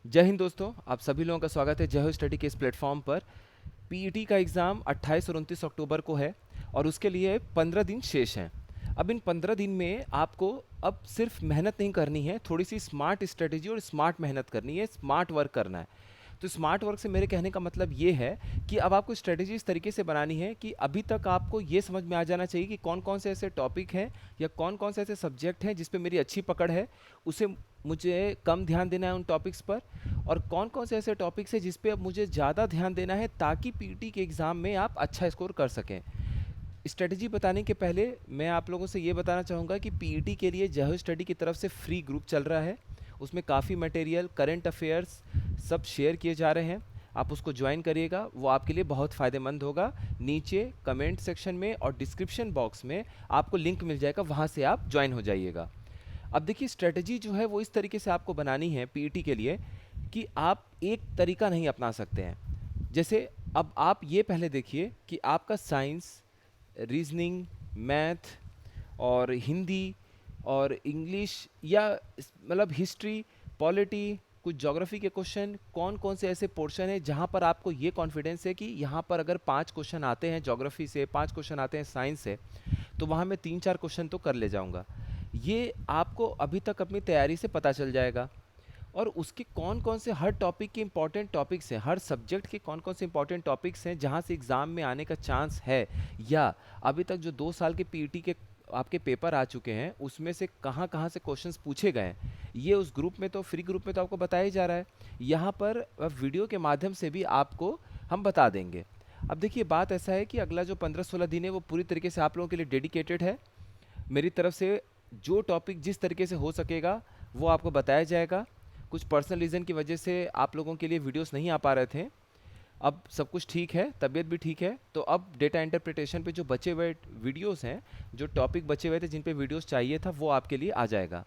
जय हिंद दोस्तों, आप सभी लोगों का स्वागत है जय हो स्टडी के इस प्लेटफॉर्म पर। पीईटी का एग्ज़ाम 28 और 29 अक्टूबर को है और उसके लिए 15 दिन शेष हैं। अब इन 15 दिन में आपको अब सिर्फ मेहनत नहीं करनी है, थोड़ी सी स्मार्ट स्ट्रेटेजी और स्मार्ट मेहनत करनी है, स्मार्ट वर्क करना है। तो स्मार्ट वर्क से मेरे कहने का मतलब ये है कि अब आपको स्ट्रेटेजी इस तरीके से बनानी है कि अभी तक आपको ये समझ में आ जाना चाहिए कि कौन कौन से ऐसे टॉपिक हैं या कौन कौन से ऐसे सब्जेक्ट हैं जिस पे मेरी अच्छी पकड़ है, उसे मुझे कम ध्यान देना है उन टॉपिक्स पर, और कौन कौन से ऐसे टॉपिक्स हैं जिस पे अब मुझे ज़्यादा ध्यान देना है ताकि पीटी के एग्ज़ाम में आप अच्छा स्कोर कर सकें। स्ट्रेटजी बताने के पहले मैं आप लोगों से ये बताना चाहूँगा कि पीईटी के लिए जय स्टडी की तरफ से फ्री ग्रुप चल रहा है। उसमें काफ़ी मटेरियल, करंट अफेयर्स सब शेयर किए जा रहे हैं। आप उसको ज्वाइन करिएगा, वो आपके लिए बहुत फ़ायदेमंद होगा। नीचे कमेंट सेक्शन में और डिस्क्रिप्शन बॉक्स में आपको लिंक मिल जाएगा, वहाँ से आप ज्वाइन हो जाइएगा। अब देखिए, स्ट्रेटजी जो है वो इस तरीके से आपको बनानी है पीईटी के लिए कि आप एक तरीका नहीं अपना सकते हैं। जैसे अब आप ये पहले देखिए कि आपका साइंस, रीजनिंग, मैथ और हिंदी और इंग्लिश या मतलब हिस्ट्री, पॉलिटी, कुछ ज्योग्राफी के क्वेश्चन, कौन कौन से ऐसे पोर्शन है जहाँ पर आपको ये कॉन्फिडेंस है कि यहाँ पर अगर 5 क्वेश्चन आते हैं ज्योग्राफी से, 5 क्वेश्चन आते हैं साइंस से, तो वहाँ मैं 3-4 क्वेश्चन तो कर ले जाऊँगा। ये आपको अभी तक अपनी तैयारी से पता चल जाएगा। और उसके कौन कौन से हर टॉपिक के इंपॉर्टेंट टॉपिक्स हैं, हर सब्जेक्ट के कौन कौन से इंपॉर्टेंट टॉपिक्स हैं जहाँ से एग्ज़ाम में आने का चांस है, या अभी तक जो 2 साल के पीईटी के आपके पेपर आ चुके हैं उसमें से कहाँ कहाँ से क्वेश्चंस पूछे गए हैं, ये उस ग्रुप में तो, फ्री ग्रुप में तो आपको बताया ही जा रहा है। यहाँ पर वीडियो के माध्यम से भी आपको हम बता देंगे। अब देखिए, बात ऐसा है कि अगला जो 15-16 दिन है वो पूरी तरीके से आप लोगों के लिए डेडिकेटेड है। मेरी तरफ से जो टॉपिक जिस तरीके से हो सकेगा वो आपको बताया जाएगा। कुछ पर्सनल रीज़न की वजह से आप लोगों के लिए वीडियोस नहीं आ पा रहे थे, अब सब कुछ ठीक है, तबीयत भी ठीक है, तो अब डेटा इंटरप्रिटेशन पे जो बचे हुए वीडियोस हैं, जो टॉपिक बचे हुए थे जिन पे वीडियोस चाहिए था, वो आपके लिए आ जाएगा।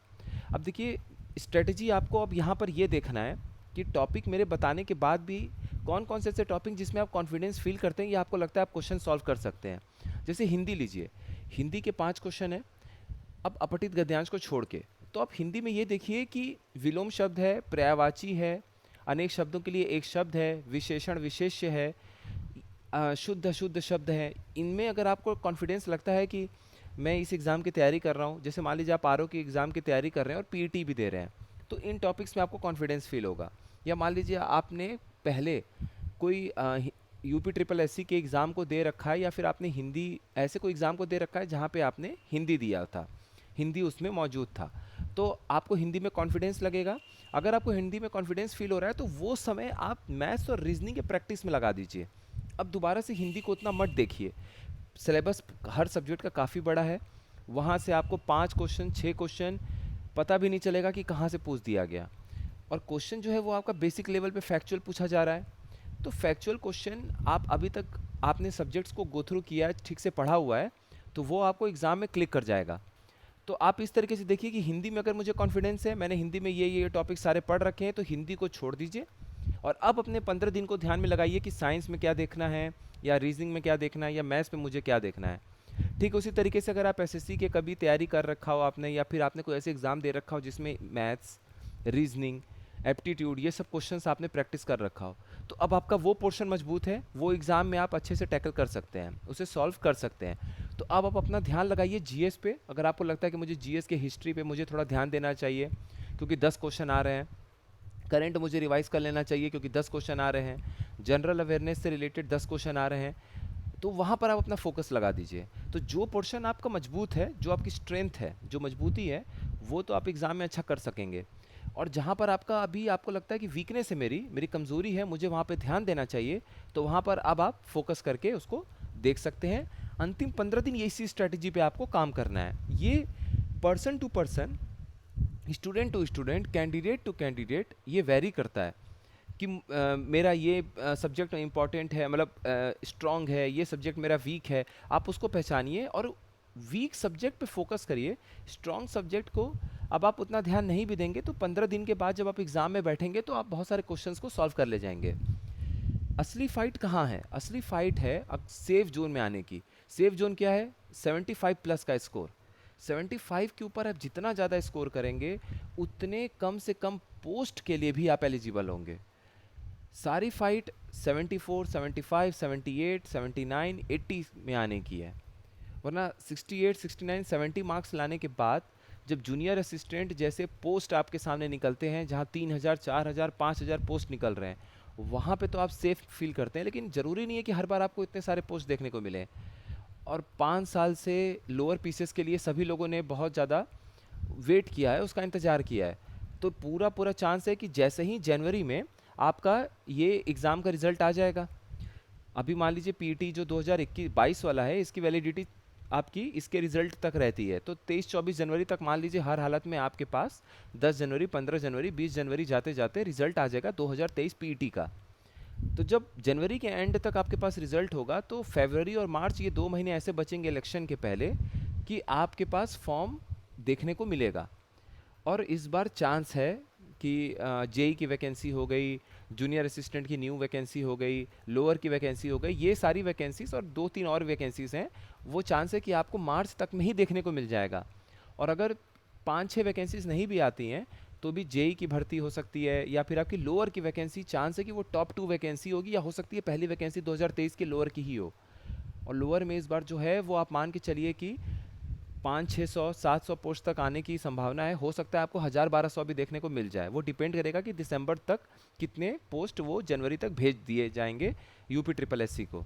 अब देखिए, स्ट्रेटजी आपको अब यहाँ पर ये देखना है कि टॉपिक मेरे बताने के बाद भी कौन कौन से ऐसे टॉपिक जिसमें आप कॉन्फिडेंस फील करते हैं या आपको लगता है आप क्वेश्चन सॉल्व कर सकते हैं। जैसे हिंदी लीजिए, हिंदी के 5 क्वेश्चन हैं। अब अपठित गद्यांश को छोड़ के तो आप हिंदी में ये देखिए कि विलोम शब्द है, पर्यायवाची है, अनेक शब्दों के लिए एक शब्द है, विशेषण विशेष्य है, शुद्ध अशुद्ध शब्द है। इनमें अगर आपको कॉन्फिडेंस लगता है कि मैं इस एग्ज़ाम की तैयारी कर रहा हूँ, जैसे मान लीजिए आप आर की एग्ज़ाम की तैयारी कर रहे हैं और पीईटी भी दे रहे हैं, तो इन टॉपिक्स में आपको कॉन्फिडेंस फील होगा। या मान लीजिए आपने पहले कोई यूपी ट्रिपल एससी के एग्ज़ाम को दे रखा है, या फिर आपने हिंदी ऐसे कोई एग्ज़ाम को दे रखा है जहाँ पे आपने हिंदी दिया था, हिंदी उसमें मौजूद था, तो आपको हिंदी में कॉन्फिडेंस लगेगा। अगर आपको हिंदी में कॉन्फिडेंस फील हो रहा है तो वो समय आप मैथ्स और रीजनिंग के प्रैक्टिस में लगा दीजिए। अब दोबारा से हिंदी को उतना मत देखिए, सिलेबस हर सब्जेक्ट का काफ़ी बड़ा है, वहाँ से आपको 5 क्वेश्चन 6 क्वेश्चन पता भी नहीं चलेगा कि कहाँ से पूछ दिया गया। और क्वेश्चन जो है वो आपका बेसिक लेवल पे फैक्चुअल पूछा जा रहा है, तो फैक्चुअल क्वेश्चन आप अभी तक आपने सब्जेक्ट्स को गो थ्रू किया है, ठीक से पढ़ा हुआ है, तो वो आपको एग्ज़ाम में क्लिक कर जाएगा। तो आप इस तरीके से देखिए कि हिंदी में अगर मुझे कॉन्फिडेंस है, मैंने हिंदी में ये टॉपिक सारे पढ़ रखे हैं, तो हिंदी को छोड़ दीजिए और अब अपने 15 दिन को ध्यान में लगाइए कि साइंस में क्या देखना है, या रीजनिंग में क्या देखना है, या मैथ्स में मुझे क्या देखना है। ठीक उसी तरीके से अगर आप एसएससी के कभी तैयारी कर रखा हो आपने, या फिर आपने कोई ऐसे एग्ज़ाम दे रखा हो जिसमें मैथ्स, रीजनिंग, एप्टीट्यूड, ये सब क्वेश्चंस आपने प्रैक्टिस कर रखा हो, तो अब आपका वो पोर्शन मजबूत है, वो एग्ज़ाम में आप अच्छे से टैकल कर सकते हैं, उसे सॉल्व कर सकते हैं। तो अब आप अपना ध्यान लगाइए जीएस पे। अगर आपको लगता है कि मुझे जीएस के हिस्ट्री पे मुझे थोड़ा ध्यान देना चाहिए क्योंकि 10 क्वेश्चन आ रहे हैं, करंट मुझे रिवाइज कर लेना चाहिए क्योंकि 10 क्वेश्चन आ रहे हैं, जनरल अवेयरनेस से रिलेटेड 10 क्वेश्चन आ रहे हैं, तो वहाँ पर आप अपना फोकस लगा दीजिए। तो जो पोर्शन आपका मजबूत है, जो आपकी स्ट्रेंथ है, जो मजबूती है, वो तो आप एग्ज़ाम में अच्छा कर सकेंगे। और जहाँ पर आपका अभी आपको लगता है कि वीकनेस है, मेरी मेरी कमज़ोरी है, मुझे वहाँ पे ध्यान देना चाहिए, तो वहाँ पर अब आप फोकस करके उसको देख सकते हैं। अंतिम 15 दिन ये इसी स्ट्रैटेजी पे आपको काम करना है। ये person to person, student to student, candidate to candidate ये वेरी करता है कि मेरा ये सब्जेक्ट इम्पॉर्टेंट है, मतलब स्ट्रॉन्ग है, ये सब्जेक्ट मेरा वीक है। आप उसको पहचानिए और वीक सब्जेक्ट पे फोकस करिए। स्ट्रॉन्ग सब्जेक्ट को अब आप उतना ध्यान नहीं भी देंगे तो 15 दिन के बाद जब आप एग्ज़ाम में बैठेंगे तो आप बहुत सारे क्वेश्चंस को सॉल्व कर ले जाएंगे। असली फाइट कहाँ है? असली फाइट है अब सेफ जोन में आने की। सेफ जोन क्या है? 75 प्लस का स्कोर। 75 के ऊपर आप जितना ज़्यादा स्कोर करेंगे उतने कम से कम पोस्ट के लिए भी आप एलिजिबल होंगे। सारी फाइट 74, 75, 78, 79, 80 में आने की है, वरना 68, 69, 70 मार्क्स लाने के बाद जब जूनियर असिस्टेंट जैसे पोस्ट आपके सामने निकलते हैं, जहाँ 3000, 4000, 5000 पोस्ट निकल रहे हैं, वहाँ पे तो आप सेफ फील करते हैं। लेकिन ज़रूरी नहीं है कि हर बार आपको इतने सारे पोस्ट देखने को मिले। और 5 साल से लोअर पीसेस के लिए सभी लोगों ने बहुत ज़्यादा वेट किया है, उसका इंतज़ार किया है। तो पूरा पूरा चांस है कि जैसे ही जनवरी में आपका ये एग्ज़ाम का रिज़ल्ट आ जाएगा। अभी मान लीजिए पीटी जो 2021-22 वाला है, इसकी वैलिडिटी आपकी इसके रिजल्ट तक रहती है, तो 23-24 जनवरी तक मान लीजिए हर हालत में आपके पास 10 जनवरी, 15 जनवरी, 20 जनवरी जाते जाते रिजल्ट आ जाएगा 2023 पीटी का। तो जब जनवरी के एंड तक आपके पास रिजल्ट होगा तो फरवरी और मार्च ये 2 महीने ऐसे बचेंगे इलेक्शन के पहले कि आपके पास फॉर्म देखने को मिलेगा। और इस बार चांस है कि जेई की वैकेंसी हो गई, जूनियर असिस्टेंट की न्यू वैकेंसी हो गई, लोअर की वैकेंसी हो गई, ये सारी वैकेंसीज और 2-3 और वैकेंसीज हैं, वो चांस है कि आपको मार्च तक में ही देखने को मिल जाएगा। और अगर 5-6 वैकेंसीज नहीं भी आती हैं तो भी जेई की भर्ती हो सकती है, या फिर आपकी लोअर की वैकेंसी चांस है कि वो टॉप 2 वैकेंसी होगी, या हो सकती है पहली वैकेंसी 2023 की लोअर की ही हो। और लोअर में इस बार जो है वो आप मान के चलिए कि 500-600-700 पोस्ट तक आने की संभावना है। हो सकता है आपको 1000-1200 भी देखने को मिल जाए, वो डिपेंड करेगा कि दिसंबर तक कितने पोस्ट वो जनवरी तक भेज दिए जाएंगे यूपी ट्रिपल एससी को।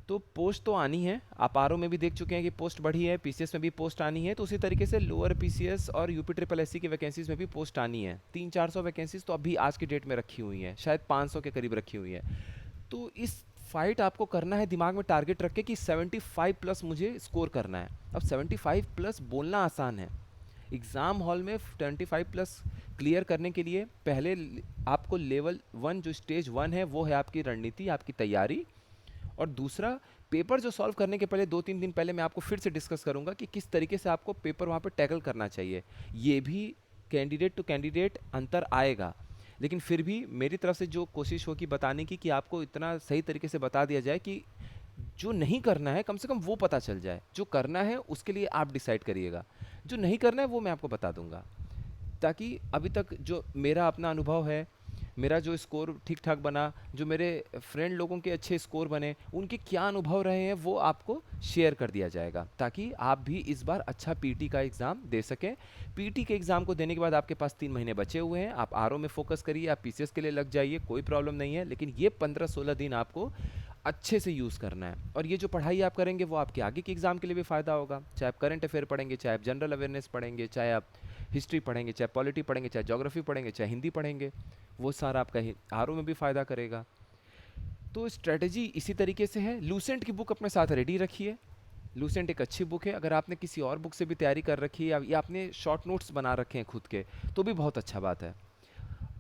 तो पोस्ट तो आनी है, आप आरओ में भी देख चुके हैं कि पोस्ट बढ़ी है, पीसीएस में भी पोस्ट आनी है, तो उसी तरीके से लोअर पीसीएस और यूपी ट्रिपल एससी की वैकेंसीज में भी पोस्ट आनी है। 300-400 वैकेंसीज तो अभी आज की डेट में रखी हुई हैं, शायद 500 के करीब रखी हुई है। तो इस फाइट आपको करना है दिमाग में टारगेट रख के कि 75 प्लस मुझे स्कोर करना है। अब 75 प्लस बोलना आसान है, एग्ज़ाम हॉल में 25 प्लस क्लियर करने के लिए पहले आपको लेवल 1 जो स्टेज 1 है वो है आपकी रणनीति, आपकी तैयारी। और दूसरा, पेपर जो सॉल्व करने के पहले 2-3 दिन पहले मैं आपको फिर से डिस्कस करूंगा कि किस तरीके से आपको पेपर वहाँ पे टैकल करना चाहिए। ये भी कैंडिडेट टू कैंडिडेट अंतर आएगा, लेकिन फिर भी मेरी तरफ से जो कोशिश होगी बताने की कि आपको इतना सही तरीके से बता दिया जाए कि जो नहीं करना है कम से कम वो पता चल जाए, जो करना है उसके लिए आप डिसाइड करिएगा, जो नहीं करना है वो मैं आपको बता दूंगा। ताकि अभी तक जो मेरा अपना अनुभव है, मेरा जो स्कोर ठीक ठाक बना, जो मेरे फ्रेंड लोगों के अच्छे स्कोर बने, उनके क्या अनुभव रहे हैं वो आपको शेयर कर दिया जाएगा, ताकि आप भी इस बार अच्छा पीटी का एग्ज़ाम दे सकें। पीटी के एग्ज़ाम को देने के बाद आपके पास 3 महीने बचे हुए हैं, आप आरओ में फोकस करिए, आप पीसीएस के लिए लग जाइए, कोई प्रॉब्लम नहीं है। लेकिन ये 15-16 दिन आपको अच्छे से यूज़ करना है, और ये जो पढ़ाई आप करेंगे वो आपके आगे के एग्ज़ाम के लिए भी फ़ायदा होगा। चाहे आप करंट अफेयर पढ़ेंगे, चाहे आप जनरल अवेयरनेस पढ़ेंगे, चाहे आप हिस्ट्री पढ़ेंगे, चाहे पॉलिटी पढ़ेंगे, चाहे ज्योग्राफी पढ़ेंगे, चाहे हिंदी पढ़ेंगे, वो सारा आपका आरओ में भी फ़ायदा करेगा। तो स्ट्रेटजी इसी तरीके से है। लूसेंट की बुक अपने साथ रेडी रखिए, लूसेंट एक अच्छी बुक है। अगर आपने किसी और बुक से भी तैयारी कर रखी है या आपने शॉर्ट नोट्स बना रखे हैं खुद के, तो भी बहुत अच्छा बात है।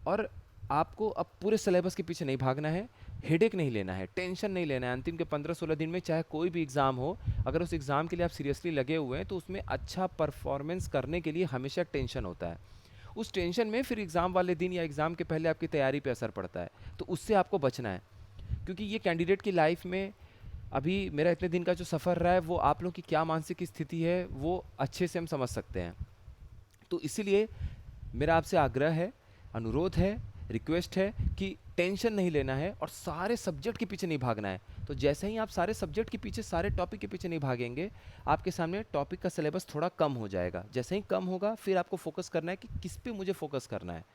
और आपको अब पूरे सिलेबस के पीछे नहीं भागना है, हेडेक नहीं लेना है, टेंशन नहीं लेना है। अंतिम के 15-16 दिन में चाहे कोई भी एग्ज़ाम हो, अगर उस एग्ज़ाम के लिए आप सीरियसली लगे हुए हैं तो उसमें अच्छा परफॉर्मेंस करने के लिए हमेशा टेंशन होता है। उस टेंशन में फिर एग्ज़ाम वाले दिन या एग्ज़ाम के पहले आपकी तैयारी पे असर पड़ता है, तो उससे आपको बचना है। क्योंकि ये कैंडिडेट की लाइफ में अभी मेरा इतने दिन का जो सफ़र रहा है, वो आप लोग की क्या मानसिक स्थिति है वो अच्छे से हम समझ सकते हैं। तो इसीलिए मेरा आपसे आग्रह है, अनुरोध है, रिक्वेस्ट है कि टेंशन नहीं लेना है और सारे सब्जेक्ट के पीछे नहीं भागना है। तो जैसे ही आप सारे सब्जेक्ट के पीछे, सारे टॉपिक के पीछे नहीं भागेंगे, आपके सामने टॉपिक का सिलेबस थोड़ा कम हो जाएगा। जैसे ही कम होगा फिर आपको फोकस करना है कि किस पे मुझे फोकस करना है।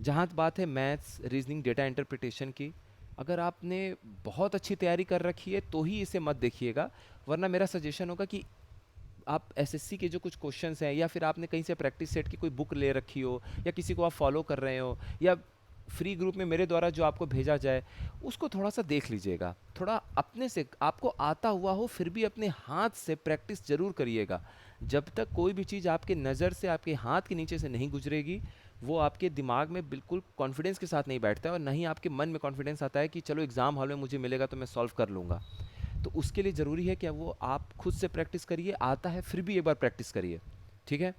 जहाँ बात है मैथ्स, रीजनिंग, डेटा इंटरप्रिटेशन की, अगर आपने बहुत अच्छी तैयारी कर रखी है तो ही इसे मत देखिएगा, वरना मेरा सजेशन होगा कि आप एसएससी के जो कुछ क्वेश्चंस हैं, या फिर आपने कहीं से प्रैक्टिस सेट की कोई बुक ले रखी हो, या किसी को आप फॉलो कर रहे हो, या फ्री ग्रुप में मेरे द्वारा जो आपको भेजा जाए उसको थोड़ा सा देख लीजिएगा। थोड़ा अपने से आपको आता हुआ हो फिर भी अपने हाथ से प्रैक्टिस ज़रूर करिएगा। जब तक कोई भी चीज़ आपके नज़र से, आपके हाथ के नीचे से नहीं गुजरेगी, वो आपके दिमाग में बिल्कुल कॉन्फिडेंस के साथ नहीं बैठता है, और ना ही आपके मन में कॉन्फिडेंस आता है कि चलो एग्ज़ाम हॉल में मुझे मिलेगा तो मैं सॉल्व कर लूँगा। तो उसके लिए ज़रूरी है कि वो आप खुद से प्रैक्टिस करिए, आता है फिर भी एक बार प्रैक्टिस करिए। ठीक है,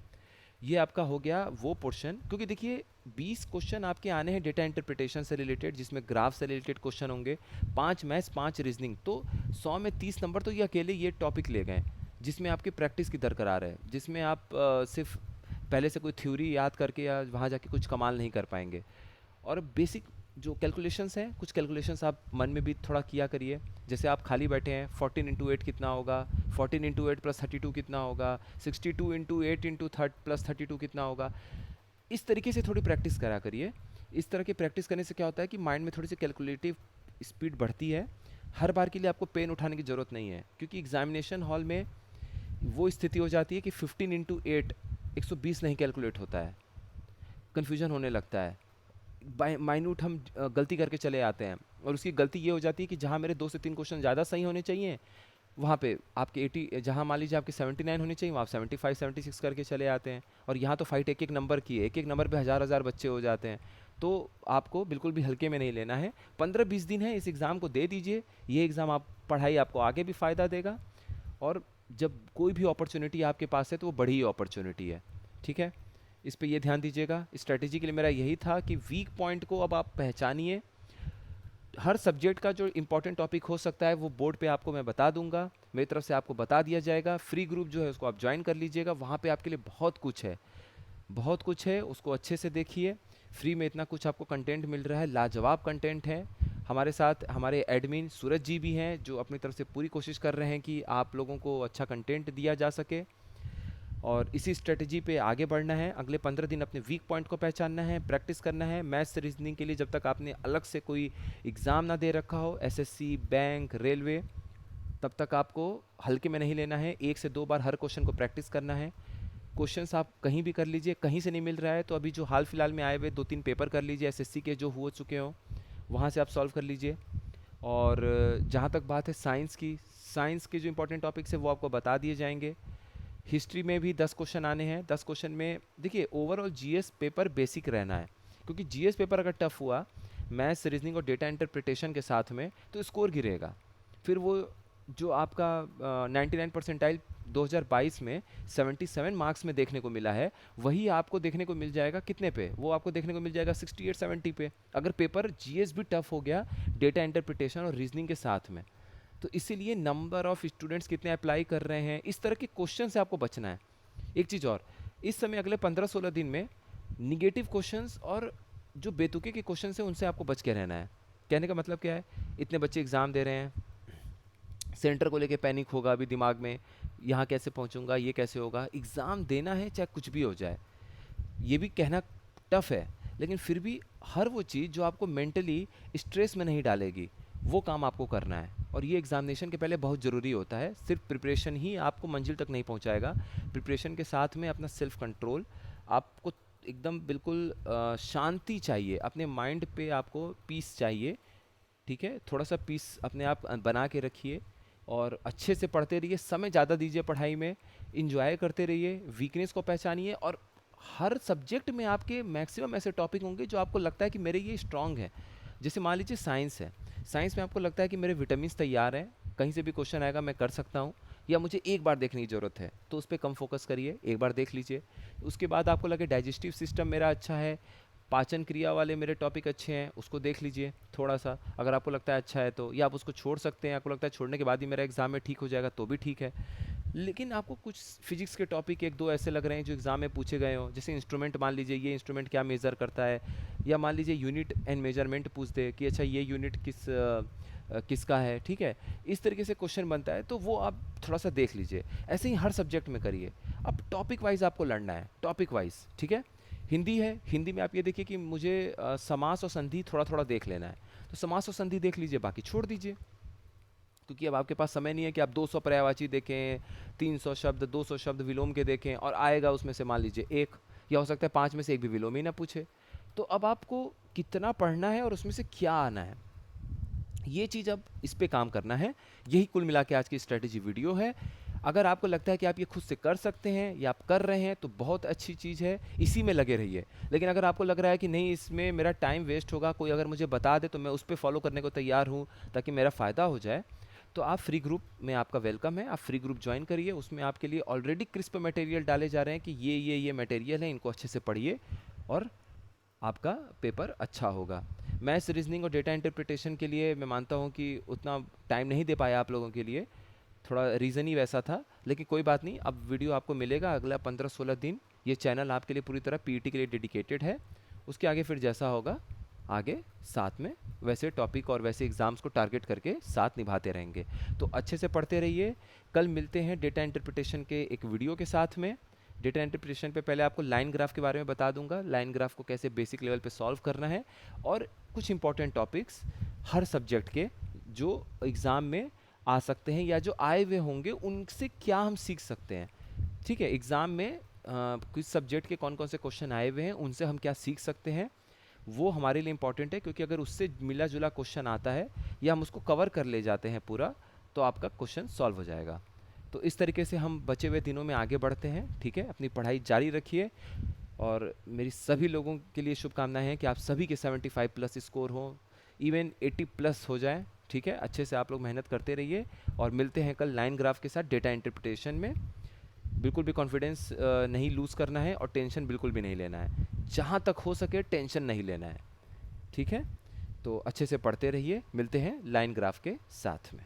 ये आपका हो गया वो पोर्शन। क्योंकि देखिए 20 क्वेश्चन आपके आने हैं डेटा इंटरप्रिटेशन से रिलेटेड, जिसमें ग्राफ से रिलेटेड क्वेश्चन होंगे, 5 मैथ्स, 5 रीजनिंग, तो 100 में 30 नंबर तो ये अकेले ये टॉपिक ले गए। जिसमें आपकी प्रैक्टिस की दरकार है, जिसमें आप सिर्फ पहले से कोई थ्योरी याद करके या वहाँ जाके कुछ कमाल नहीं कर पाएंगे। और बेसिक जो कैलकुलेशंस हैं, कुछ कैलकुलेशंस आप मन में भी थोड़ा किया करिए। जैसे आप खाली बैठे हैं, 14 इंटू 8 कितना होगा, 14 इंटू 8 प्लस 32 कितना होगा, 62 इंटू 8 इंटू प्लस 32 कितना होगा। इस तरीके से थोड़ी प्रैक्टिस करा करिए। इस तरह की प्रैक्टिस करने से क्या होता है कि माइंड में थोड़ी सी कैलकुलेटिव स्पीड बढ़ती है। हर बार के लिए आपको पेन उठाने की ज़रूरत नहीं है, क्योंकि एग्जामिनेशन हॉल में वो स्थिति हो जाती है कि 15 इंटू 8 120 नहीं कैलकुलेट होता है, कन्फ्यूजन होने लगता है, माइन्यूट हम गलती करके चले आते हैं। और उसकी गलती ये हो जाती है कि जहाँ मेरे 2 से 3 क्वेश्चन ज़्यादा सही होने चाहिए, वहाँ पे आपके 80, जहाँ मान लीजिए आपके 79 होनी चाहिए, वहाँ आप 75 76 करके चले आते हैं। और यहाँ तो फाइट एक एक नंबर की है, एक एक नंबर पे हज़ार हज़ार बच्चे हो जाते हैं। तो आपको बिल्कुल भी हल्के में नहीं लेना है। 15-20 दिन है, इस एग्ज़ाम को दे दीजिए। ये एग्ज़ाम आप पढ़ाई आपको आगे भी फ़ायदा देगा, और जब कोई भी अपॉर्चुनिटी आपके पास है तो वो बड़ी ही अपॉर्चुनिटी है। ठीक है, इस पे ये ध्यान दीजिएगा। स्ट्रैटेजी के लिए मेरा यही था कि वीक पॉइंट को अब आप पहचानिए। हर सब्जेक्ट का जो इंपॉर्टेंट टॉपिक हो सकता है वो बोर्ड पे आपको मैं बता दूंगा, मेरी तरफ से आपको बता दिया जाएगा। फ्री ग्रुप जो है उसको आप ज्वाइन कर लीजिएगा, वहाँ पे आपके लिए बहुत कुछ है, बहुत कुछ है, उसको अच्छे से देखिए। फ्री में इतना कुछ आपको कंटेंट मिल रहा है, लाजवाब कंटेंट है। हमारे साथ हमारे एडमिन सूरज जी भी हैं, जो अपनी तरफ से पूरी कोशिश कर रहे हैं कि आप लोगों को अच्छा कंटेंट दिया जा सके। और इसी स्ट्रेटजी पे आगे बढ़ना है। अगले 15 दिन अपने वीक पॉइंट को पहचानना है, प्रैक्टिस करना है। मैथ्स रीजनिंग के लिए जब तक आपने अलग से कोई एग्ज़ाम ना दे रखा हो, एसएससी, बैंक, रेलवे, तब तक आपको हल्के में नहीं लेना है। 1 से 2 बार हर क्वेश्चन को प्रैक्टिस करना है। क्वेश्चंस आप कहीं भी कर लीजिए, कहीं से नहीं मिल रहा है तो अभी जो हाल फिलहाल में आए हुए 2-3 पेपर कर लीजिए एसएससी के, जो हो चुके हों, वहाँ से आप सॉल्व कर लीजिए। और जहाँ तक बात है साइंस की, साइंस के जो इंपॉर्टेंट टॉपिक्स है वो आपको बता दिए जाएंगे। हिस्ट्री में भी 10 क्वेश्चन आने हैं। 10 क्वेश्चन में देखिए ओवरऑल जीएस पेपर बेसिक रहना है, क्योंकि जीएस पेपर अगर टफ हुआ मैथ्स, रीजनिंग और डेटा इंटरप्रिटेशन के साथ में, तो स्कोर गिरेगा। फिर वो जो आपका 99 परसेंटाइल 2022 में 77 मार्क्स में देखने को मिला है, वही आपको देखने को मिल जाएगा कितने पे, वो आपको देखने को मिल जाएगा 68-70 पे, अगर पेपर जीएस भी टफ हो गया डेटा इंटरप्रिटेशन और रीजनिंग के साथ में। तो इसीलिए नंबर ऑफ स्टूडेंट्स कितने अप्लाई कर रहे हैं, इस तरह के क्वेश्चन से आपको बचना है। एक चीज़ और, इस समय अगले 15-16 दिन में निगेटिव क्वेश्चंस और जो बेतुके के क्वेश्चन हैं उनसे आपको बच के रहना है। कहने का मतलब क्या है, इतने बच्चे एग्ज़ाम दे रहे हैं, सेंटर को लेके पैनिक होगा अभी दिमाग में, यहाँ कैसे पहुँचूंगा, ये कैसे होगा। एग्ज़ाम देना है चाहे कुछ भी हो जाए, ये भी कहना टफ है, लेकिन फिर भी हर वो चीज़ जो आपको मेंटली स्ट्रेस में नहीं डालेगी, वो काम आपको करना है। और ये एग्जामिनेशन के पहले बहुत ज़रूरी होता है। सिर्फ प्रिपरेशन ही आपको मंजिल तक नहीं पहुंचाएगा, प्रिपरेशन के साथ में अपना सेल्फ कंट्रोल, आपको एकदम बिल्कुल शांति चाहिए, अपने माइंड पे आपको पीस चाहिए। ठीक है, थोड़ा सा पीस अपने आप बना के रखिए, और अच्छे से पढ़ते रहिए, समय ज़्यादा दीजिए पढ़ाई में, इंजॉय करते रहिए, वीकनेस को पहचानिए। और हर सब्जेक्ट में आपके मैक्सिमम ऐसे टॉपिक होंगे जो आपको लगता है कि मेरे ये स्ट्रांग है। जैसे मान लीजिए साइंस है, साइंस में आपको लगता है कि मेरे विटामिन तैयार हैं, कहीं से भी क्वेश्चन आएगा मैं कर सकता हूँ, या मुझे एक बार देखने की ज़रूरत है, तो उस पर कम फोकस करिए, एक बार देख लीजिए। उसके बाद आपको लगे डाइजेस्टिव सिस्टम मेरा अच्छा है, पाचन क्रिया वाले मेरे टॉपिक अच्छे हैं, उसको देख लीजिए थोड़ा सा, अगर आपको लगता है अच्छा है तो। या आप उसको छोड़ सकते हैं, आपको लगता है छोड़ने के बाद ही मेरा एग्जाम में ठीक हो जाएगा, तो भी ठीक है। लेकिन आपको कुछ फिजिक्स के टॉपिक 1-2 ऐसे लग रहे हैं जो एग्जाम में पूछे गए हो, जैसे इंस्ट्रूमेंट, मान लीजिए ये इंस्ट्रूमेंट क्या मेज़र करता है, या मान लीजिए यूनिट एंड मेजरमेंट पूछ दे कि अच्छा ये यूनिट किसका है। ठीक है, इस तरीके से क्वेश्चन बनता है, तो वो आप थोड़ा सा देख लीजिए। ऐसे ही हर सब्जेक्ट में करिए। अब टॉपिक वाइज आपको लड़ना है, टॉपिक वाइज। ठीक है, हिंदी है, हिंदी में आप ये देखिए कि मुझे समास और संधि थोड़ा थोड़ा देख लेना है, तो समास और संधि देख लीजिए, बाकी छोड़ दीजिए, क्योंकि अब आपके पास समय नहीं है कि आप 200 पर्यायवाची देखें, 300 शब्द, 200 शब्द विलोम के देखें, और आएगा उसमें से मान लीजिए एक, या हो सकता है 5 में से एक भी विलोम ही ना पूछे। तो अब आपको कितना पढ़ना है और उसमें से क्या आना है, ये चीज़ अब इस पे काम करना है। यही कुल मिला के आज की स्ट्रेटेजी वीडियो है। अगर आपको लगता है कि आप ये खुद से कर सकते हैं या आप कर रहे हैं, तो बहुत अच्छी चीज़ है, इसी में लगे रहिए। लेकिन अगर आपको लग रहा है कि नहीं इसमें मेरा टाइम वेस्ट होगा, कोई अगर मुझे बता दे तो मैं उस पर फॉलो करने को तैयार हूँ ताकि मेरा फ़ायदा हो जाए, तो आप फ्री ग्रुप में आपका वेलकम है, आप फ्री ग्रुप ज्वाइन करिए। उसमें आपके लिए ऑलरेडी क्रिस्प मटेरियल डाले जा रहे हैं कि ये मटेरियल है, इनको अच्छे से पढ़िए और आपका पेपर अच्छा होगा। मैथ्स, रीजनिंग और डेटा इंटरप्रिटेशन के लिए मैं मानता हूँ कि उतना टाइम नहीं दे पाया आप लोगों के लिए, थोड़ा रीज़न ही वैसा था, लेकिन कोई बात नहीं, अब वीडियो आपको मिलेगा अगला 15-16 दिन। ये चैनल आपके लिए पूरी तरह पीईटी के लिए डेडिकेटेड है। उसके आगे फिर जैसा होगा आगे साथ में वैसे टॉपिक और वैसे एग्ज़ाम्स को टारगेट करके साथ निभाते रहेंगे। तो अच्छे से पढ़ते रहिए। कल मिलते हैं डेटा इंटरप्रिटेशन के एक वीडियो के साथ में। डेटा इंटरप्रिटेशन पे पहले आपको लाइन ग्राफ के बारे में बता दूंगा, लाइन ग्राफ को कैसे बेसिक लेवल पे सॉल्व करना है, और कुछ इंपॉर्टेंट टॉपिक्स हर सब्जेक्ट के जो एग्ज़ाम में आ सकते हैं या जो आए हुए होंगे उनसे क्या हम सीख सकते हैं। ठीक है, एग्ज़ाम में कुछ सब्जेक्ट के कौन कौन से क्वेश्चन आए हुए हैं उनसे हम क्या सीख सकते हैं, वो हमारे लिए इम्पॉर्टेंट है, क्योंकि अगर उससे मिला जुला क्वेश्चन आता है या हम उसको कवर कर ले जाते हैं पूरा, तो आपका क्वेश्चन सॉल्व हो जाएगा। तो इस तरीके से हम बचे हुए दिनों में आगे बढ़ते हैं। ठीक है, अपनी पढ़ाई जारी रखिए, और मेरी सभी लोगों के लिए शुभकामनाएं हैं कि आप सभी के 75 प्लस स्कोर हो, इवन 80 प्लस हो जाए। ठीक है, अच्छे से आप लोग मेहनत करते रहिए, और मिलते हैं कल लाइन ग्राफ के साथ डेटा इंटरप्रिटेशन में। बिल्कुल भी कॉन्फिडेंस नहीं लूज़ करना है, और टेंशन बिल्कुल भी नहीं लेना है, जहाँ तक हो सके टेंशन नहीं लेना है। ठीक है, तो अच्छे से पढ़ते रहिए, मिलते हैं लाइन ग्राफ के साथ में।